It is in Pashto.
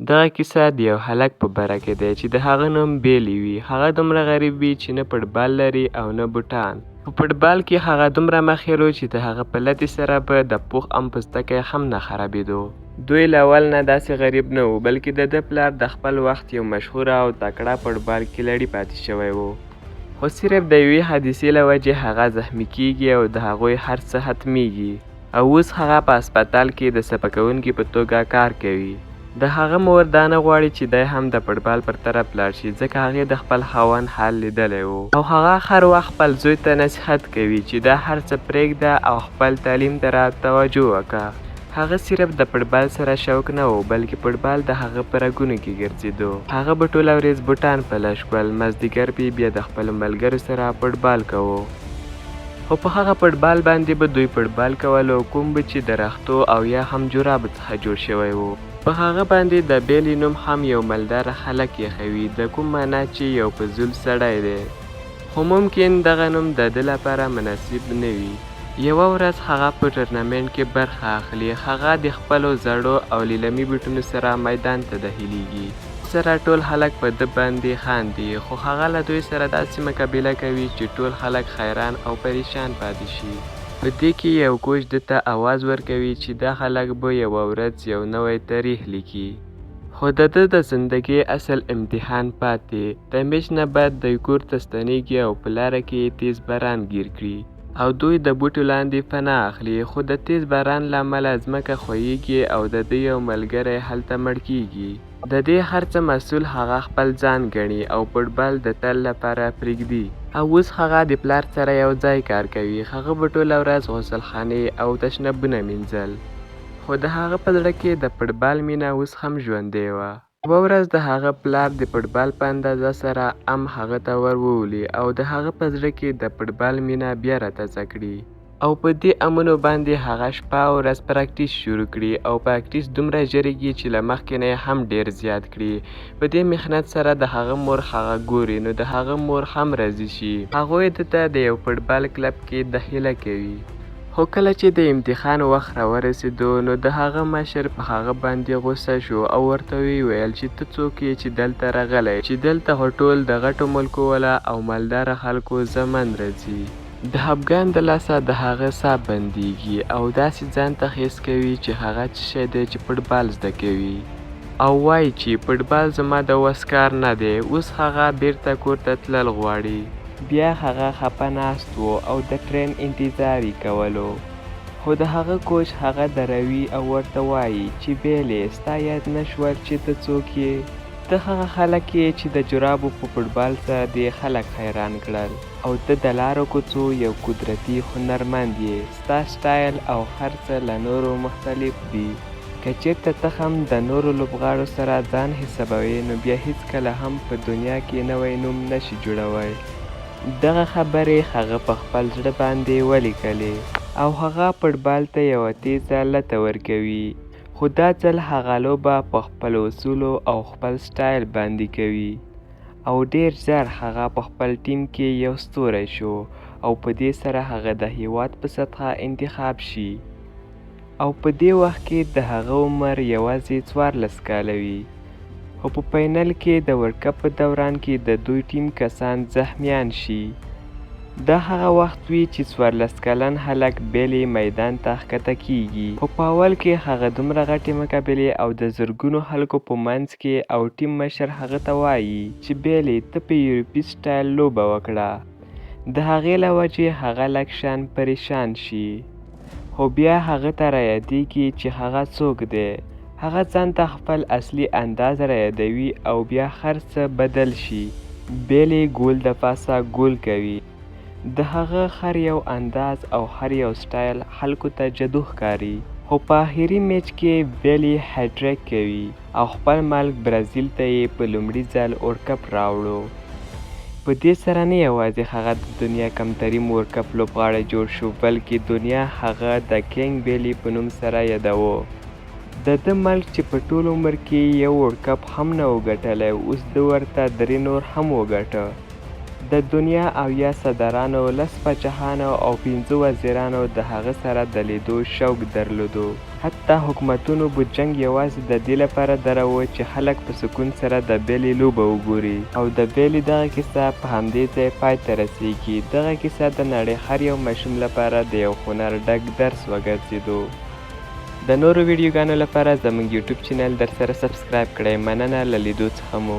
دغه کیسه د یو هلک په باره کې دی چې د هغه نوم بیلی وي. هغه دومره غریب وي چې نه فوټبال لري او نه بوټان. په فوټبال کې هغه دومره ماهر و چې د هغه په لتې سره به د پوخ ام پوستکی هم نه خرابېدو. دوی له اول نه داسې غریب نه و، بلکې د ده پلار د خپل وخت یو مشهوره او تکړه فوټبال کیلړي پاتې شوی و. خو صرف د یوې حادثې له وجې هغه زخمي کیږي او د هغوی هر څه ختمیږي، او اوس هغه په هسپتال کې د صفه کوونکي په توګه کار کوي. د هغه مور دا نه غواړي چې دی هم د فوټبال پر طرف لاړ شي، ځکه هغې د خپل خاوند حال لیدلی و، او هغه هر وخت خپل زوی ته نصیحت کوي چې دا هر څه پرېږده او خپل تعلیم ته را توجه وکړه. هغه صرف د فوټبال سره شوق نه و، بلکې فوټبال د هغه په رګونو کې ګرځېدو. هغه به ټوله ورځ بوټان پلش کول، مازدیګر به بیا د خپلو ملګرو سره فوټبال کوو. خو په هغه فوټبال باندې به دوی فوټبال کول، او کوم به چې د رختو او یا هم جورابو څخه جوړ شوی و. په هغه باندې د بیلی نوم هم یو مالداره خلک یخوي، د کوم معنا چې یو فضول سړی دی، خو ممکن دغه نوم د ده لپاره مناسب نه وي. یوه ورځ هغه په ټورنمنټ کې برخه اخلي. هغه د خپلو زړو او لیلمي بوټونو سره میدان ته داخلیږي. سره ټول خلک په ده باندې خاندي، خو هغه له دوی سره داسې مقابله کوي چې ټول خلک حیران او پریشان پاتې شي. په دې کې یو کوچ ده ته آواز ورکوي چې دا خلک به یوه ورځ یو نوی تاریخ لیکي. خو د ده د زندګۍ اصل امتحان پاتې. د میچ نه بعد دوی کور ته ستنېږي او په لاره کې تیز باران ګیر کړي، او دوی د بوټو لاندې پناه اخلي. خو د تیز باران له امله ځمکه ښویېږي او د ده یو ملګری هلته مړ کیږي. د دې هر څه مسؤل هغه خپل ځان ګڼي او فوټبال د تل لپاره پرېږدي. او اوس هغه د پلار سره یو ځای کار کوي. هغه به ټوله ورځ غسلخانې او تشنابونه مینځل، خو د هغه په زړه کې د فوټبال مینه اوس هم ژوندۍ وه. یوه ورځ د هغه پلار د فوټبال په اندازه سره هغه ته ور وولي او د هغه په زړه کې د فوټبال مینه بیا راتازه کړي. او په دې امونو باندې هغه شپه او ورځ پراکټیس شروع کړي، او پراکټیس دومره ژرېږي چې له مخکې نه هم ډېر زیات کړي. په دې محنت سره د هغه مور هغه ګوري، نو د هغه مور هم راضي شي. هغوی ده ته د یو فوټبال کلب کې داخله کوي. خو کله چې د امتحان وخت راورسېدو، نو د هغه مشر په هغه باندې غوسه شو او ورته ویل چې ته څوک یې چې دلته راغلی، چې دلته خو ټول د غټو ملکو والا او مالداره خلکو زمن راځي. د خپګان د لاسه د هغه ساه بندیږي او داسې ځان ته حس کوي چې هغه څه شی دی چې فوټبال زده کوي، او وایي چې فوټبال زما د وس کار نه دی. اوس هغه بیرته کور ته تلل غواړي. بیا هغه خپه ناست و او د ټرین انتظار یې کولو. خو د هغه کوچ هغه دروي او ورته وایي چې بیلې، ستا یاد نه شول چې ته څوک یې؟ ته هغه خلک یې چې د جرابو په فوټبال سره دې خلک حیران کړل، او ته د لارو کوڅو یو قدرتي هنرمند یې. ستا سټایل او هر څه له نورو مختلف دي. که چېرته ته هم د نورو لوبغاړو سره ځان حسابوې، نو بیا هیڅکله هم په دنیا کې نوی نوم نشي جوړوی. دغه خبرې هغه په خپل زړه باندې ولیکلې، او هغه فوټبال ته یوه تیزه لته ورکوي. خو دا ځل هغه لوبه په خپلو اصولو او خپل سټایل باندې کوي، او ډېر ژر هغه په خپل ټیم کې یو ستوری شو، او په دې سره هغه د هیواد په سطحه انتخاب شي. او په دې وخت کې د هغه عمر یوازې 14 کاله وي. خو په فاینل کې د ورلډ کپ په دوران کې د دوی ټیم کسان زخمیان شي. دا هغه وخت وي چې 14 کلن هلک بیلی میدان ته ښکته کیږي. خو په اول کې هغه دومره غټې مقابلې او د زرګونو خلکو په منځ کې، او ټیم مشر هغه ته وایي چې بیلی، ته په یورپي سټایل لوبه وکړه. د هغې له وجې هغه لږ شان پریشان شي. خو بیا هغه ته رایادېږي چې هغه څوک دی. هغه ځان ته خپل اصلي انداز رایادوي، او بیا هر څه بدل شي. بیلی ګول د پاسه ګول کوي. د هغه هر یو انداز او هر یو سټایل خلکو ته جادو ښکاري. خو په آخري میچ کې بیلی هیټریک کوي، او خپل ملک برازیل ته یې په لومړي ځل ورلډ کپ راوړو. په دې سره نه یوازې هغه د دنیا کمترین ورلډ کپ لوبغاړی جوړ شو، بلکې دنیا هغه د کینګ بیلی په نوم سره یادوه. د ده ملک چې په ټول عمر کې یو ورلډ کپ هم نه و ګټلی، اوس ده ورته 3 نور هم وګټه. د دنیا 80 صدرانو، 10 پاچاهانو او 15 وزیرانو د هغه سره د لیدو شوق درلودو. حتی حکومتونو به جنګ یوازې د دې لپاره دراوه چې خلک په سکون سره د بیلې لوبه وګوري او د بیلې دغه کیسه په همدې ځای پای ته رسیږي. دغه کیسه د نړۍ هر یو ماشوم لپاره د یو هنر ډک درس وګرځېدو. د نورو ویډیوګانو لپاره زموږ یوټیوب چینل در سره سبسکرایب کړئ. مننه له لیدو څخه مو